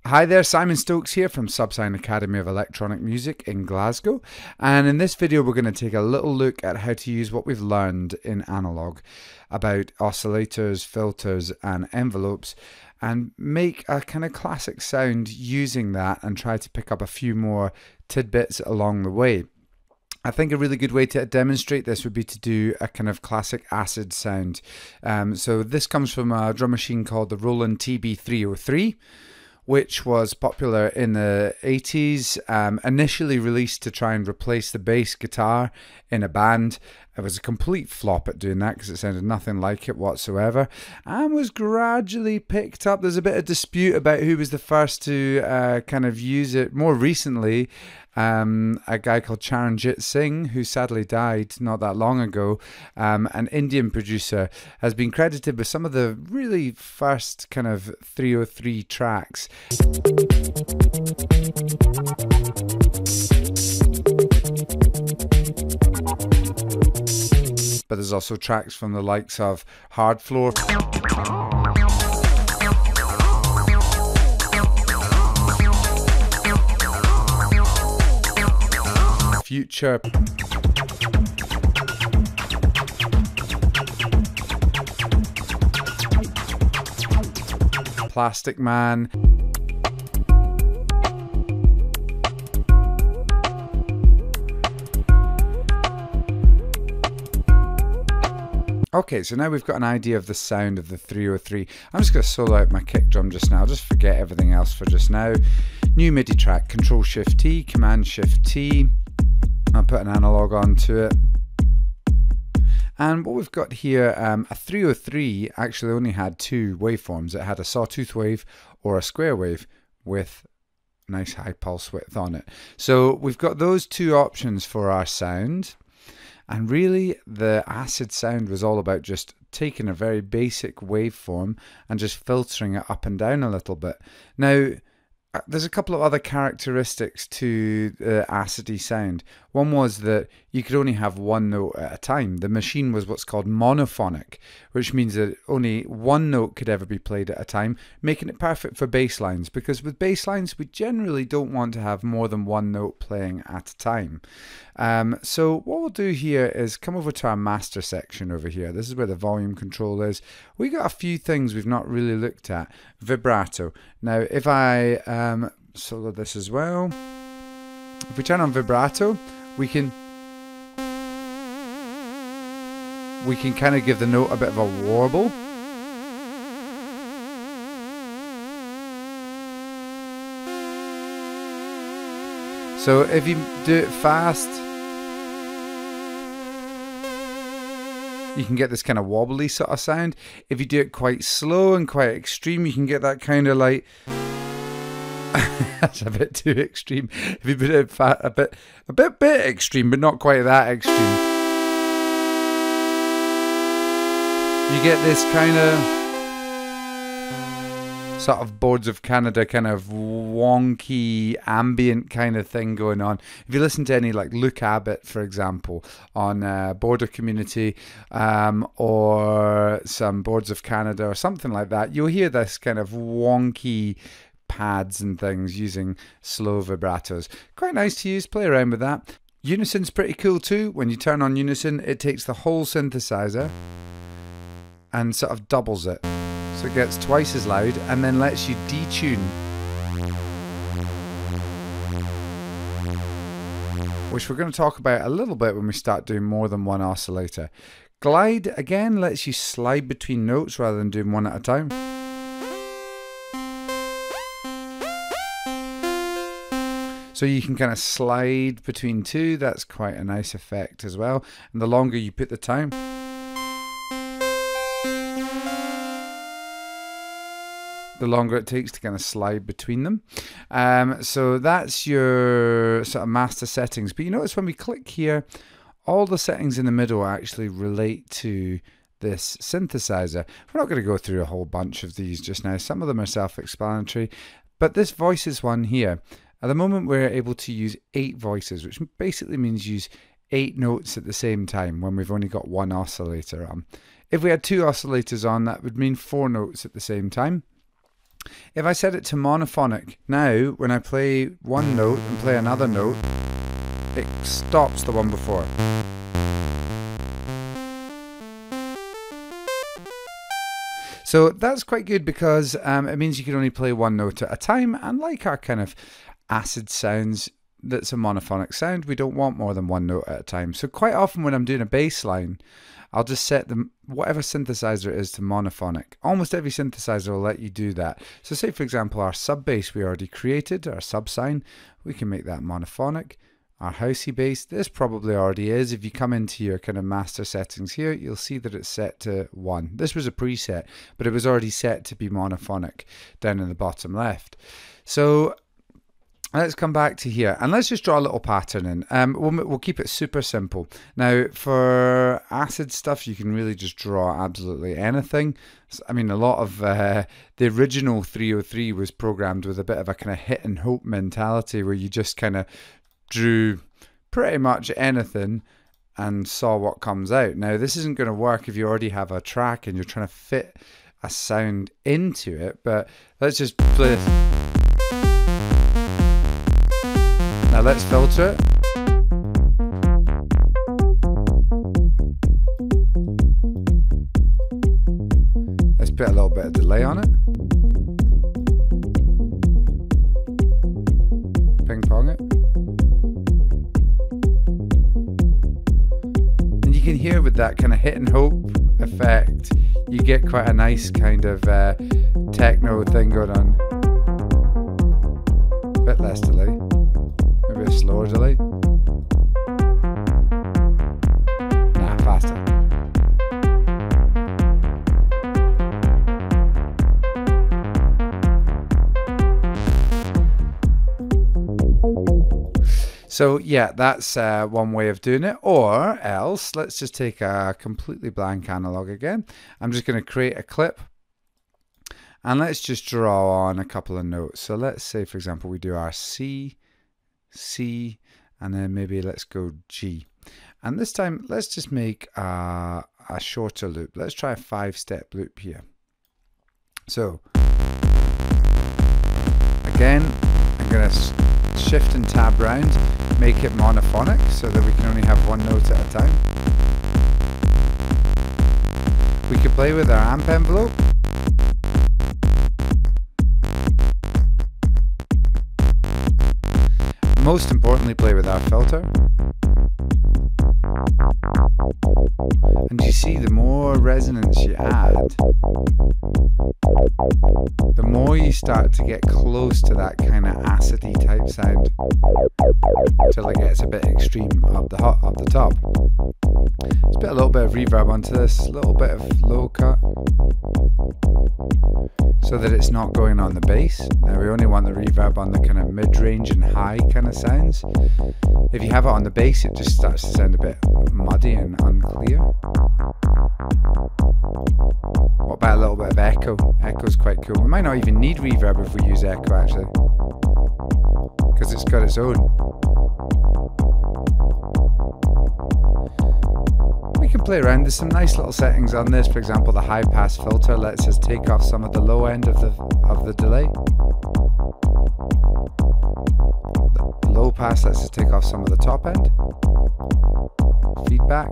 Hi there, Simon Stokes here from subSine Academy of Electronic Music in Glasgow, and in this video we're going to take a little look at how to use what we've learned in analog about oscillators, filters and envelopes, and make a kind of classic sound using that and try to pick up a few more tidbits along the way. I think a really good way to demonstrate this would be to do a kind of classic acid sound. So this comes from a drum machine called the Roland TB303. Which was popular in the 80s, initially released to try and replace the bass guitar in a band. It was a complete flop at doing that because it sounded nothing like it whatsoever, and was gradually picked up. There's a bit of dispute about who was the first to kind of use it. More recently, a guy called Charanjit Singh, who sadly died not that long ago, an Indian producer, has been credited with some of the really first kind of 303 tracks. But there's also tracks from the likes of Hard Floor, Future, Plastic Man, Okay, so now we've got an idea of the sound of the 303. I'm just going to solo out my kick drum just now. I'll just forget everything else for just now. New MIDI track, Control-Shift-T, Command-Shift-T. I'll put an analog onto it. And what we've got here, a 303 actually only had two waveforms. It had a sawtooth wave or a square wave with nice high pulse width on it. So we've got those two options for our sound. And really, the acid sound was all about just taking a very basic waveform and just filtering it up and down a little bit. Now, there's a couple of other characteristics to the acidy sound. One was that you could only have one note at a time. The machine was what's called monophonic, which means that only one note could ever be played at a time, making it perfect for bass lines, because with bass lines we generally don't want to have more than one note playing at a time. So what we'll do here is come over to our master section over here. This is where the volume control is. We got a few things we've not really looked at. Vibrato. Now if I solo this as well, if we turn on vibrato, we can kind of give the note a bit of a warble. So if you do it fast, you can get this kind of wobbly sort of sound. If you do it quite slow and quite extreme, you can get that kind of like that's a bit too extreme. If you put it a bit extreme, but not quite that extreme, you get this kind of sort of Boards of Canada kind of wonky ambient kind of thing going on. If you listen to any like Luke Abbott, for example, on Border Community or some Boards of Canada or something like that, you'll hear this kind of wonky pads and things using slow vibratos. Quite nice to use, play around with that. Unison's pretty cool too. When you turn on Unison, it takes the whole synthesizer and sort of doubles it. So it gets twice as loud and then lets you detune, which we're going to talk about a little bit when we start doing more than one oscillator. Glide, again, lets you slide between notes rather than doing one at a time. So you can kind of slide between two. That's quite a nice effect as well. And the longer you put the time, the longer it takes to kind of slide between them. So that's your sort of master settings. But you notice when we click here, all the settings in the middle actually relate to this synthesizer. We're not going to go through a whole bunch of these just now. Some of them are self-explanatory. But this voices one here, at the moment we're able to use 8 voices, which basically means use 8 notes at the same time when we've only got one oscillator on. If we had 2 oscillators on, that would mean 4 notes at the same time. If I set it to monophonic, now when I play one note and play another note, it stops the one before. So that's quite good because it means you can only play one note at a time, and like our kind of acid sounds, that's a monophonic sound, we don't want more than one note at a time. So quite often when I'm doing a bass line, I'll just set whatever synthesizer it is to monophonic. Almost every synthesizer will let you do that. So say for example our sub bass we already created, our subsine, we can make that monophonic. Our housey bass, this probably already is. If you come into your kind of master settings here, you'll see that it's set to 1. This was a preset, but it was already set to be monophonic down in the bottom left. So let's come back to here and let's just draw a little pattern in. We'll keep it super simple. Now for acid stuff, you can really just draw absolutely anything. I mean, a lot of the original 303 was programmed with a bit of a kind of hit and hope mentality where you just kind of drew pretty much anything and saw what comes out. Now this isn't going to work if you already have a track and you're trying to fit a sound into it, but let's just play this. Now let's filter it. Let's put a little bit of delay on it. Ping pong it. You can hear with that kind of hit and hope effect, you get quite a nice kind of techno thing going on. A bit less delay, maybe a slower delay. Nah, faster. So yeah, that's one way of doing it. Or else, let's just take a completely blank analog again. I'm just going to create a clip and let's just draw on a couple of notes. So let's say, for example, we do our C, C, and then maybe let's go G. And this time, let's just make a shorter loop. Let's try a 5-step loop here. So again, I'm going to shift and tab round, make it monophonic so that we can only have one note at a time. We could play with our amp envelope. Most importantly, play with our filter. And you see, the more resonance you add, the more you start to get close to that kind of acidy type sound, till it gets a bit extreme up the top. Let's put a little bit of reverb onto this, a little bit of low cut, so that it's not going on the bass. Now we only want the reverb on the kind of mid-range and high kind of sounds. If you have it on the bass, it just starts to sound a bit muddy and unclear. What about a little bit of echo? Echo's quite cool. We might not even need reverb if we use echo actually, because it's got its own. We can play around. There's some nice little settings on this. For example, the high pass filter lets us take off some of the low end of the delay. The low pass lets us take off some of the top end. Feedback.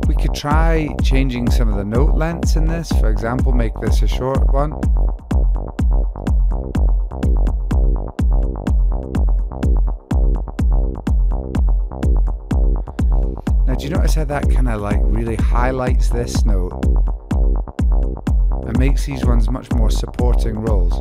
We could try changing some of the note lengths in this. For example, make this a short one. Now, do you notice how that kind of like really highlights this note and makes these ones much more supporting roles?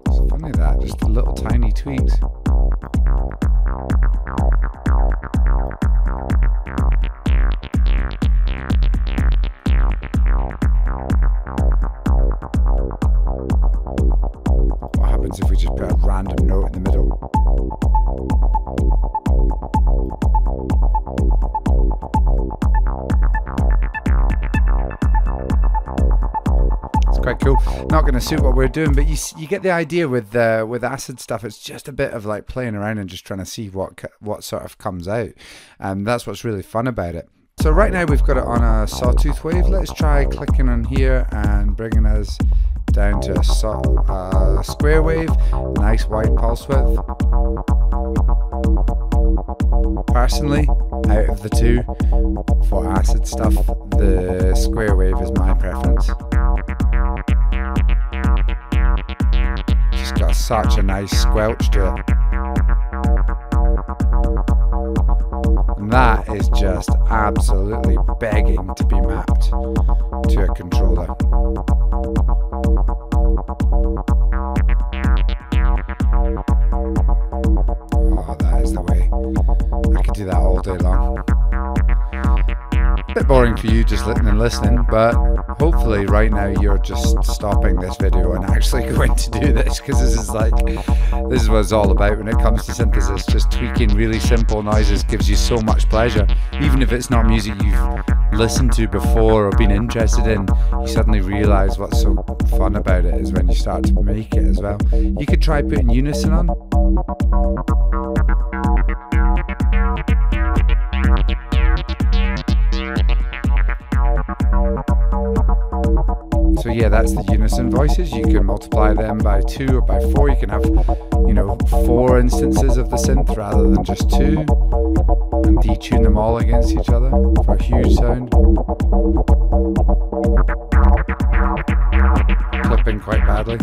It's funny that, just the little tiny tweaks. What happens if we just put a random note in the middle? quite cool. Not going to suit what we're doing, but you get the idea with acid stuff. It's just a bit of like playing around and just trying to see what sort of comes out. That's what's really fun about it. So right now we've got it on a sawtooth wave. Let's try clicking on here and bringing us down to a square wave, a nice wide pulse width. Personally, out of the two, for acid stuff, the square wave is my preference. Just got such a nice squelch to it. And that is just absolutely begging to be mapped to a controller. Oh, that is the way. I could do that all day long. Bit boring for you just listening, but hopefully right now you're just stopping this video and actually going to do this, because this is what it's all about when it comes to synthesis. Just tweaking really simple noises gives you so much pleasure. Even if it's not music you've listened to before or been interested in, you suddenly realize what's so fun about it is when you start to make it as well. You could try putting unison on. So yeah, that's the unison voices. You can multiply them by 2 or by 4. You can have, 4 instances of the synth rather than just 2, and detune them all against each other for a huge sound. Clipping quite badly.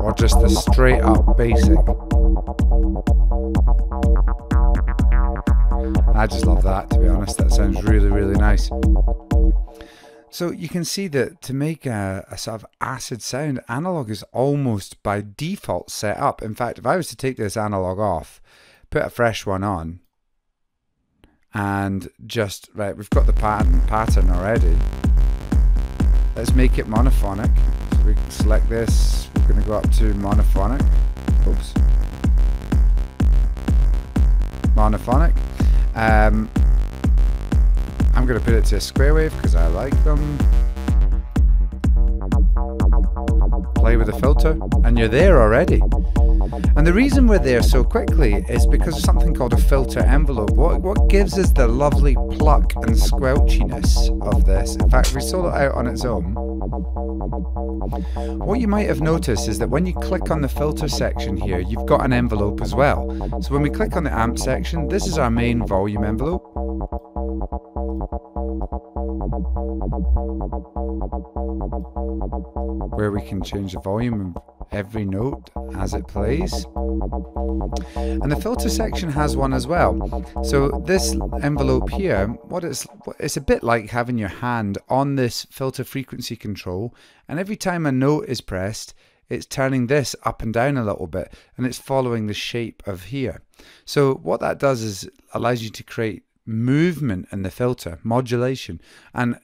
Or just the straight up basic. I just love that, to be honest. That sounds really, really nice. So you can see that to make a sort of acid sound, analog is almost by default set up. In fact, if I was to take this analog off, put a fresh one on, and just, right, we've got the pattern already. Let's make it monophonic. So we select this, we're going to go up to monophonic. Oops. Monophonic. I'm going to put it to a square wave because I like them. Play with the filter and you're there already. And the reason we're there so quickly is because of something called a filter envelope. What gives us the lovely pluck and squelchiness of this, in fact, if we solo it out on its own, what you might have noticed is that when you click on the filter section here, you've got an envelope as well. So when we click on the amp section, this is our main volume envelope. Where we can change the volume of every note as it plays. And the filter section has one as well. So this envelope here, it's a bit like having your hand on this filter frequency control, and every time a note is pressed, it's turning this up and down a little bit, and it's following the shape of here. So what that does is allows you to create movement in the filter, modulation, and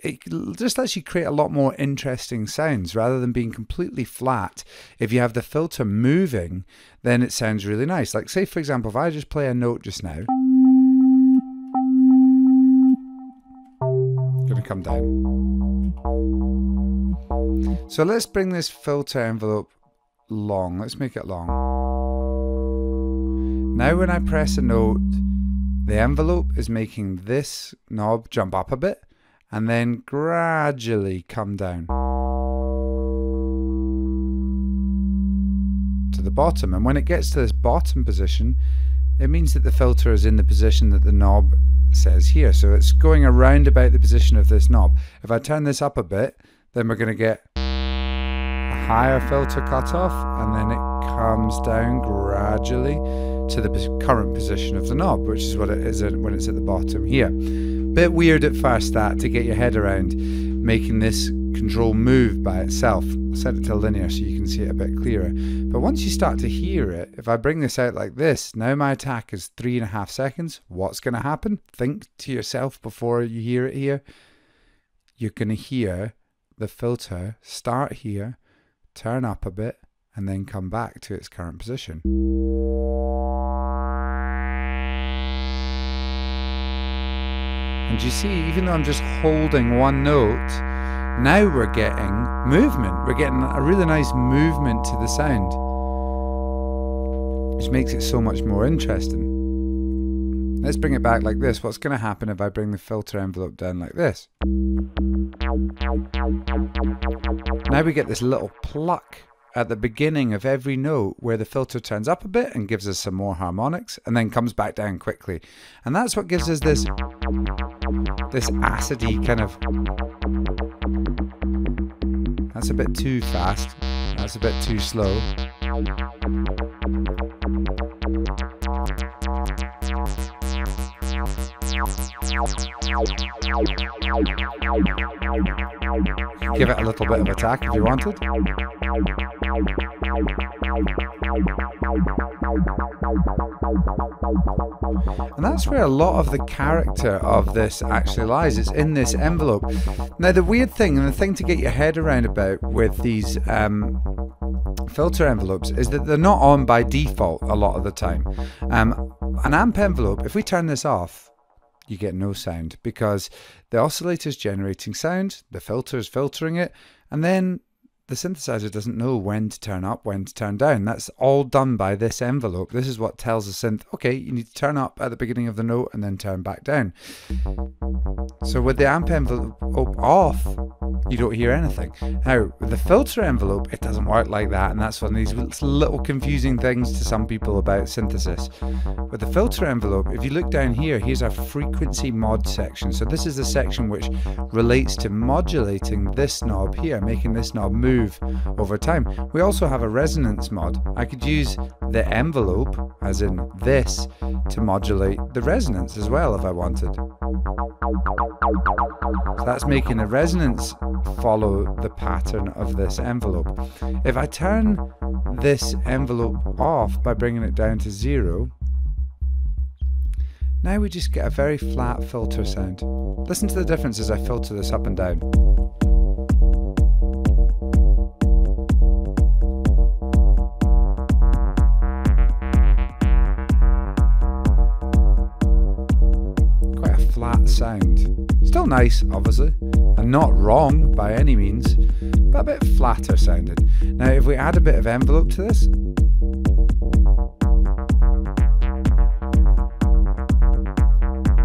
it just lets you create a lot more interesting sounds rather than being completely flat. If you have the filter moving, then it sounds really nice. Like, say for example, if I just play a note just now, gonna come down. So let's bring this filter envelope long. Let's make it long. Now when I press a note, the envelope is making this knob jump up a bit and then gradually come down to the bottom. And when it gets to this bottom position, it means that the filter is in the position that the knob says here. So it's going around about the position of this knob. If I turn this up a bit, then we're going to get a higher filter cutoff, and then it comes down gradually to the current position of the knob, which is what it is when it's at the bottom here. Bit weird at first, that, to get your head around making this control move by itself. I'll set it to linear so you can see it a bit clearer. But once you start to hear it, if I bring this out like this, now my attack is 3.5 seconds. What's going to happen? Think to yourself before you hear it here. You're going to hear the filter start here, turn up a bit, and then come back to its current position. And you see, even though I'm just holding one note, now we're getting movement. We're getting a really nice movement to the sound, which makes it so much more interesting. Let's bring it back like this. What's going to happen if I bring the filter envelope down like this? Now we get this little pluck at the beginning of every note where the filter turns up a bit and gives us some more harmonics and then comes back down quickly. And that's what gives us this acidy kind of... That's a bit too fast. That's a bit too slow. Give it a little bit of attack if you wanted. And that's where a lot of the character of this actually lies. It's in this envelope. Now the weird thing, and the thing to get your head around about with these filter envelopes, is that they're not on by default a lot of the time. An amp envelope, if we turn this off, you get no sound, because the oscillator's generating sound, the filter's filtering it, and then the synthesizer doesn't know when to turn up, when to turn down. That's all done by this envelope. This is what tells the synth, okay, you need to turn up at the beginning of the note and then turn back down. So with the amp envelope off, you don't hear anything. Now, with the filter envelope, it doesn't work like that, and that's one of these little confusing things to some people about synthesis. With the filter envelope, if you look down here, here's our frequency mod section. So this is the section which relates to modulating this knob here, making this knob move over time. We also have a resonance mod. I could use the envelope, as in this, to modulate the resonance as well if I wanted. So that's making the resonance follow the pattern of this envelope. If I turn this envelope off by bringing it down to 0, now we just get a very flat filter sound. Listen to the difference as I filter this up and down. Quite a flat sound. Still nice, obviously, and not wrong by any means, but a bit flatter sounding. Now, if we add a bit of envelope to this,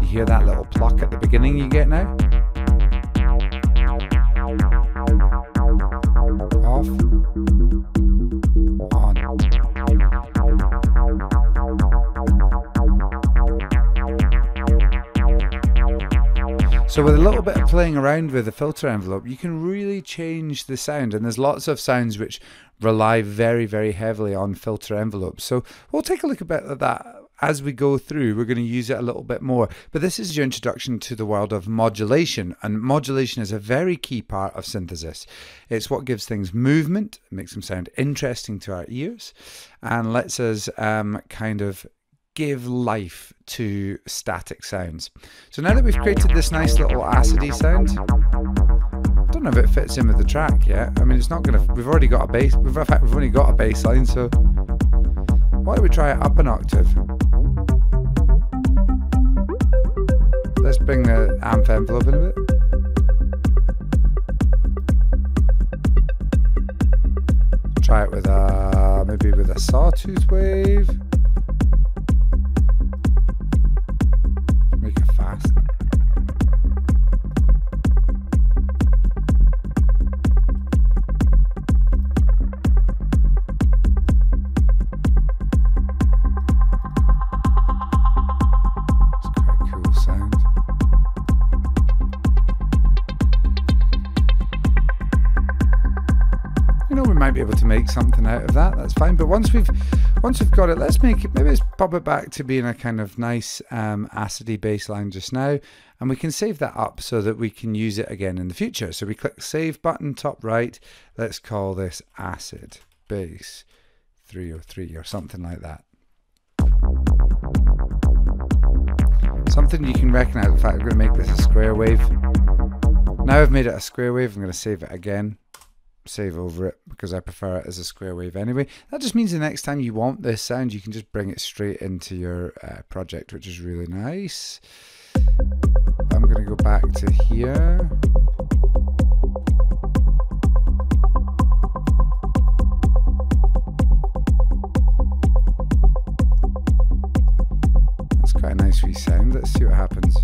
you hear that little pluck at the beginning you get now? Off, on. So with a little bit of playing around with the filter envelope, you can really change the sound, and there's lots of sounds which rely very, very heavily on filter envelopes. So we'll take a look at that as we go through. We're going to use it a little bit more, but this is your introduction to the world of modulation, and modulation is a very key part of synthesis. It's what gives things movement, makes them sound interesting to our ears, and lets us kind of give life to static sounds. So now that we've created this nice little acidy sound, I don't know if it fits in with the track yet. I mean, it's not gonna, we've already got a bass, in fact we've only got a bass line, so why don't we try it up an octave? Let's bring the amp envelope in a bit. Try it with a, maybe with a sawtooth wave. Make it fast. It's quite a cool sound. You know, we might be able to make something out of that. That's fine. But once we've got it, let's make it. Maybe let's pop it back to being a kind of nice acidy bass line just now, and we can save that up so that we can use it again in the future. So we click the save button top right. Let's call this acid bass 303 or something like that. Something you can recognize. In fact, I'm going to make this a square wave. Now I've made it a square wave, I'm going to save it again. Save over it because I prefer it as a square wave anyway. That just means the next time you want this sound, you can just bring it straight into your project, which is really nice. I'm going to to here. That's quite a nice wee sound. Let's see what happens.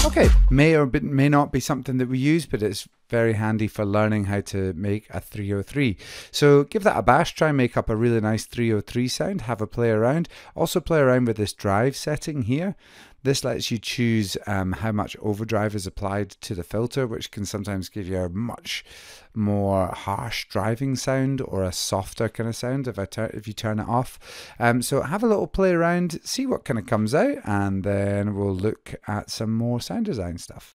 Okay, may or may not be something that we use, but it's very handy for learning how to make a 303. So give that a bash, try and make up a really nice 303 sound, have a play around. Also play around with this drive setting here. This lets you choose how much overdrive is applied to the filter, which can sometimes give you a much more harsh driving sound or a softer kind of sound if you turn it off. So have a little play around, see what kind of comes out, and then we'll look at some more sound design stuff.